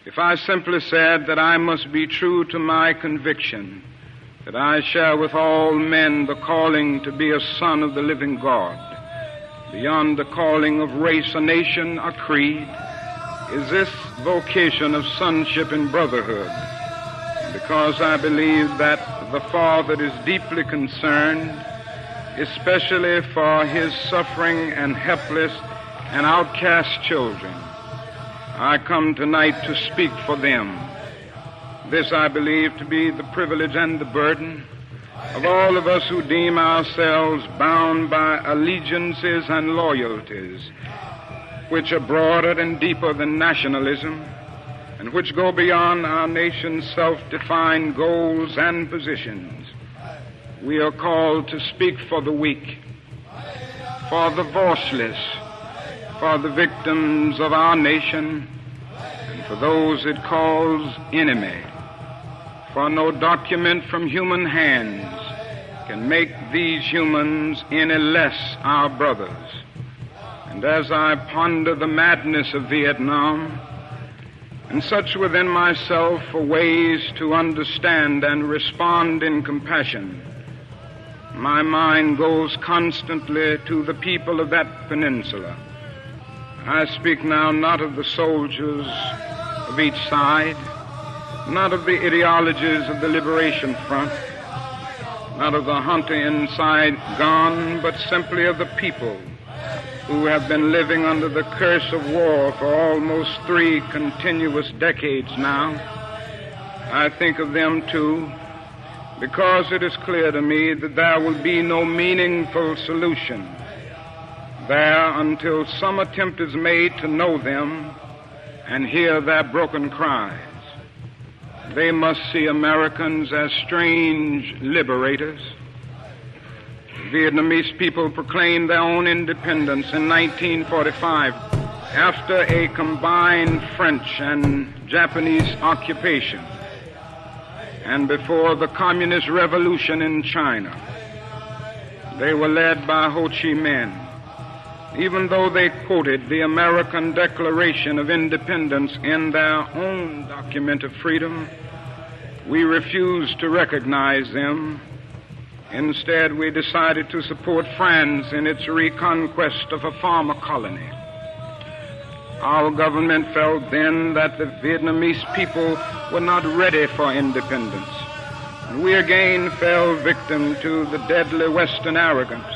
if I simply said that I must be true to my conviction that I share with all men the calling to be a son of the living God, beyond the calling of race, a nation, a creed, is this vocation of sonship and brotherhood, because I believe that the Father is deeply concerned, especially for his suffering and helpless and outcast children. I come tonight to speak for them. This I believe to be the privilege and the burden of all of us who deem ourselves bound by allegiances and loyalties which are broader and deeper than nationalism and which go beyond our nation's self-defined goals and positions. We are called to speak for the weak, for the voiceless, for the victims of our nation, and for those it calls enemy. For no document from human hands can make these humans any less our brothers. And as I ponder the madness of Vietnam and search within myself for ways to understand and respond in compassion, my mind goes constantly to the people of that peninsula. I speak now not of the soldiers of each side, not of the ideologies of the Liberation Front, not of the hunter in Saigon, but simply of the people who have been living under the curse of war for almost 3 continuous decades now. I think of them too, because it is clear to me that there will be no meaningful solution there until some attempt is made to know them and hear their broken cries. They must see Americans as strange liberators. The Vietnamese people proclaimed their own independence in 1945 after a combined French and Japanese occupation and before the Communist Revolution in China. They were led by Ho Chi Minh. Even though they quoted the American Declaration of Independence in their own document of freedom, we refused to recognize them. Instead, we decided to support France in its reconquest of a former colony. Our government felt then that the Vietnamese people were not ready for independence. And we again fell victim to the deadly Western arrogance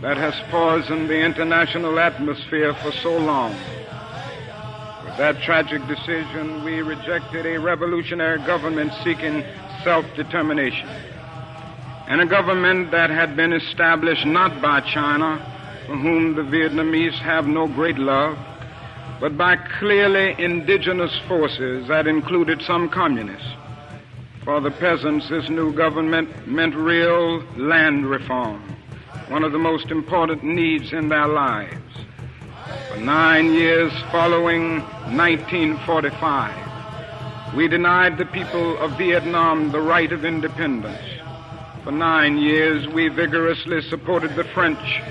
that has poisoned the international atmosphere for so long. With that tragic decision, we rejected a revolutionary government seeking self-determination, and a government that had been established not by China, for whom the Vietnamese have no great love, but by clearly indigenous forces that included some communists. For the peasants, this new government meant real land reform, one of the most important needs in their lives. For 9 years following 1945, we denied the people of Vietnam the right of independence. For 9 years, we vigorously supported the French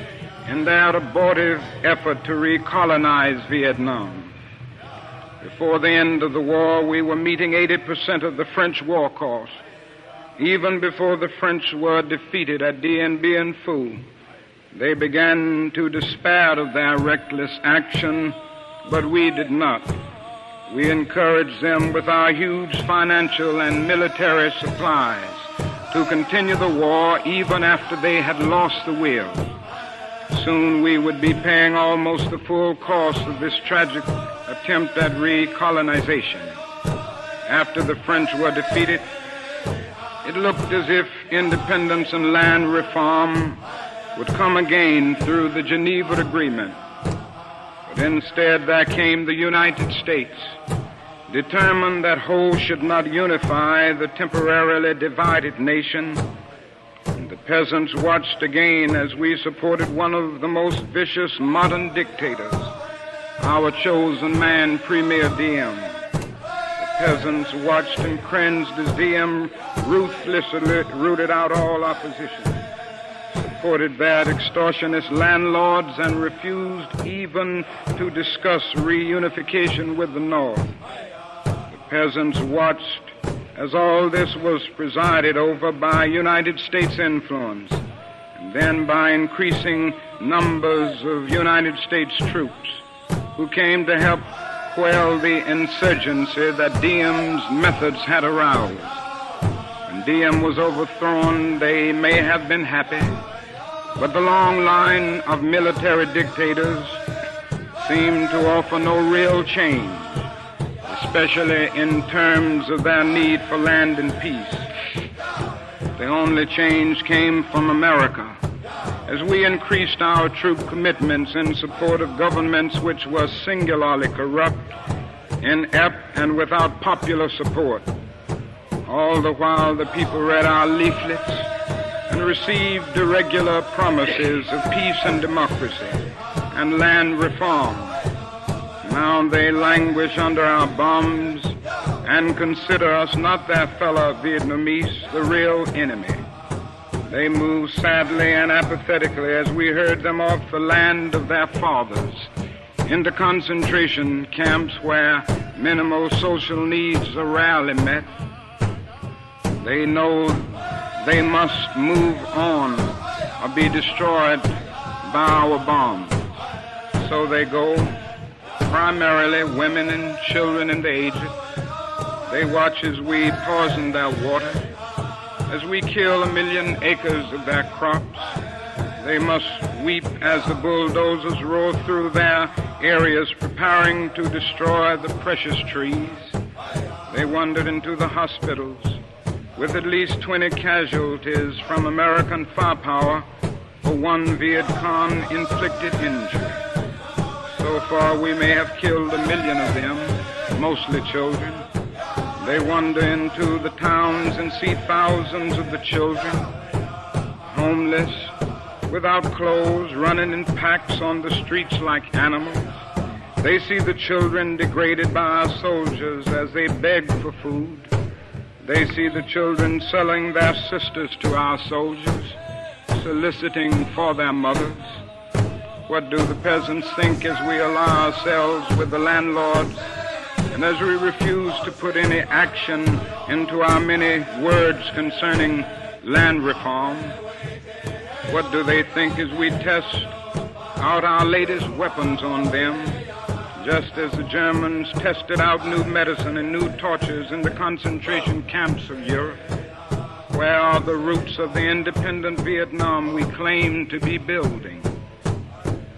in their abortive effort to recolonize Vietnam. Before the end of the war, we were meeting 80% of the French war cost. Even before the French were defeated at Dien Bien Phu, they began to despair of their reckless action, but we did not. We encouraged them with our huge financial and military supplies to continue the war even after they had lost the will. Soon we would be paying almost the full cost of this tragic attempt at recolonization. After the French were defeated, it looked as if independence and land reform would come again through the Geneva Agreement. But instead there came the United States, determined that Ho should not unify the temporarily divided nation. And the peasants watched again as we supported one of the most vicious modern dictators, our chosen man, Premier Diem. Peasants watched and cringed as Diem ruthlessly rooted out all opposition, supported bad extortionist landlords, and refused even to discuss reunification with the North. Peasants watched as all this was presided over by United States influence, and then by increasing numbers of United States troops who came to help quell the insurgency that Diem's methods had aroused. When Diem was overthrown, they may have been happy, but the long line of military dictators seemed to offer no real change, especially in terms of their need for land and peace. The only change came from America, as we increased our troop commitments in support of governments which were singularly corrupt, inept, and without popular support. All the while the people read our leaflets and received the regular promises of peace and democracy and land reform. Now they languish under our bombs and consider us not their fellow Vietnamese, the real enemy. They move sadly and apathetically as we herd them off the land of their fathers into concentration camps where minimal social needs are rarely met. They know they must move on or be destroyed by our bombs. So they go, primarily women and children and the aged. They watch as we poison their water, as we kill 1 million acres of their crops. They must weep as the bulldozers roar through their areas preparing to destroy the precious trees. They wandered into the hospitals with at least 20 casualties from American firepower for one Viet Cong inflicted injury. So far we may have killed 1 million of them, mostly children. They wander into the towns and see thousands of the children, homeless, without clothes, running in packs on the streets like animals. They see the children degraded by our soldiers as they beg for food. They see the children selling their sisters to our soldiers, soliciting for their mothers. What do the peasants think as we ally ourselves with the landlords, and as we refuse to put any action into our many words concerning land reform? What do they think as we test out our latest weapons on them, just as the Germans tested out new medicine and new tortures in the concentration camps of Europe? Where are the roots of the independent Vietnam we claim to be building?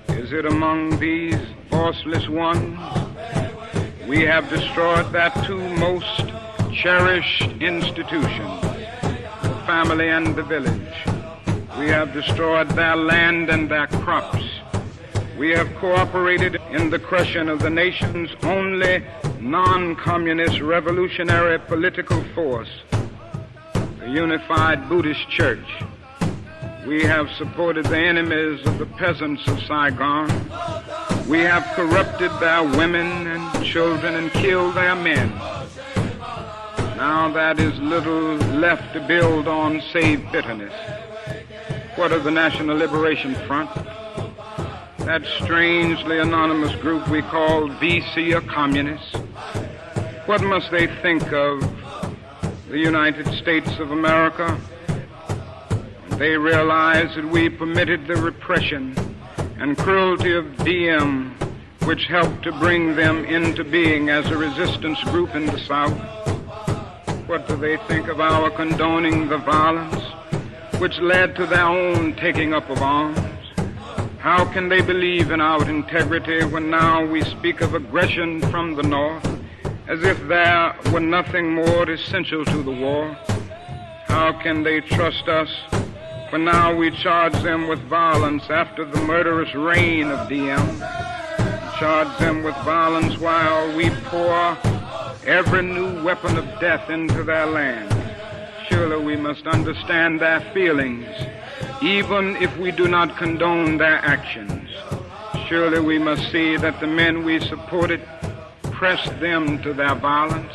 Is it among these voiceless ones? We have destroyed their two most cherished institutions, the family and the village. We have destroyed their land and their crops. We have cooperated in the crushing of the nation's only non-communist revolutionary political force, the Unified Buddhist Church. We have supported the enemies of the peasants of Saigon. We have corrupted their women and children and killed their men. Now that is little left to build on save bitterness. What of the National Liberation Front? That strangely anonymous group we call VC or communists. What must they think of the United States of America? They realize that we permitted the repression and cruelty of Diem, which helped to bring them into being as a resistance group in the South. What do they think of our condoning the violence which led to their own taking up of arms? How can they believe in our integrity when now we speak of aggression from the North as if there were nothing more essential to the war? How can they trust us when now we charge them with violence after the murderous reign of Diem? Charge them with violence while we pour every new weapon of death into their land. Surely we must understand their feelings, even if we do not condone their actions. Surely we must see that the men we supported pressed them to their violence.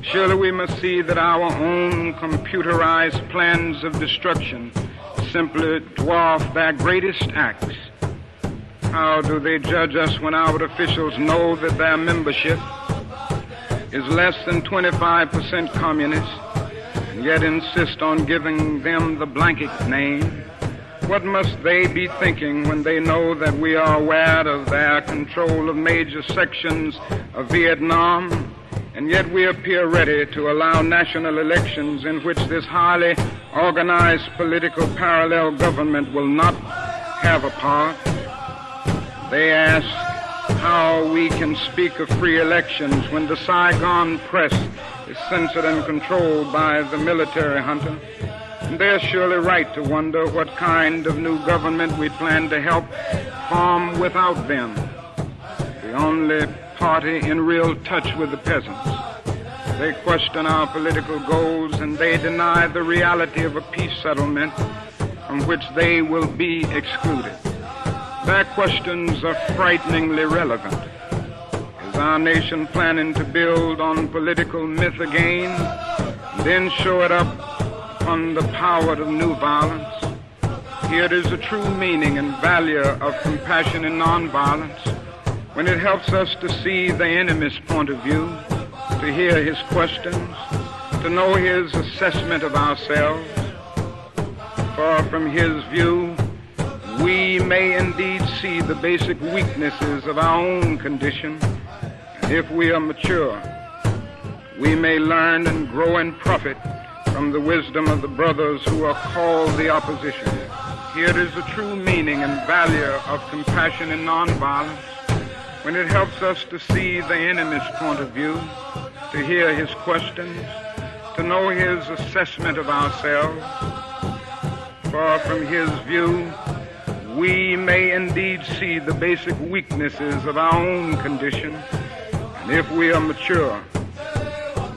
Surely we must see that our own computerized plans of destruction simply dwarf their greatest acts. How do they judge us when our officials know that their membership is less than 25% communist, and yet insist on giving them the blanket name? What must they be thinking when they know that we are aware of their control of major sections of Vietnam, and yet we appear ready to allow national elections in which this highly organized political parallel government will not have a part? They ask how we can speak of free elections when the Saigon press is censored and controlled by the military junta. And they're surely right to wonder what kind of new government we plan to help form without them, the only party in real touch with the peasants. They question our political goals, and they deny the reality of a peace settlement from which they will be excluded. Their questions are frighteningly relevant. Is our nation planning to build on political myth again, and then show it up upon the power of new violence? Here is the true meaning and value of compassion and nonviolence, when it helps us to see the enemy's point of view, to hear his questions, to know his assessment of ourselves. For from his view, we may indeed see the basic weaknesses of our own condition. And if we are mature, we may learn and grow and profit from the wisdom of the brothers who are called the opposition. Here is the true meaning and value of compassion and nonviolence, when it helps us to see the enemy's point of view, to hear his questions, to know his assessment of ourselves. For from his view, we may indeed see the basic weaknesses of our own condition, and if we are mature,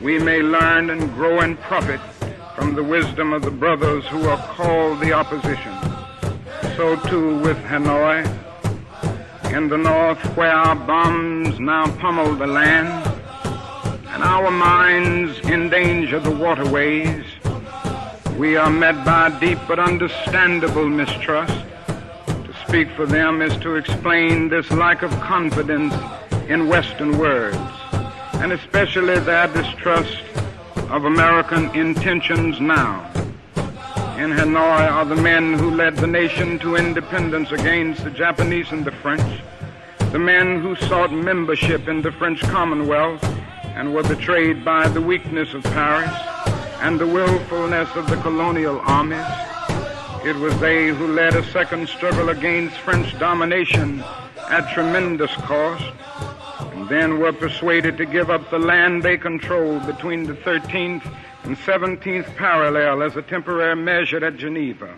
we may learn and grow and profit from the wisdom of the brothers who are called the opposition. So too with Hanoi, in the north, where our bombs now pummel the land, and our mines endanger the waterways, we are met by deep but understandable mistrust. Speak for them is to explain this lack of confidence in Western words, and especially their distrust of American intentions now. In Hanoi are the men who led the nation to independence against the Japanese and the French, the men who sought membership in the French Commonwealth and were betrayed by the weakness of Paris and the willfulness of the colonial armies. It was they who led a second struggle against French domination at tremendous cost, and then were persuaded to give up the land they controlled between the 13th and 17th parallel as a temporary measure at Geneva.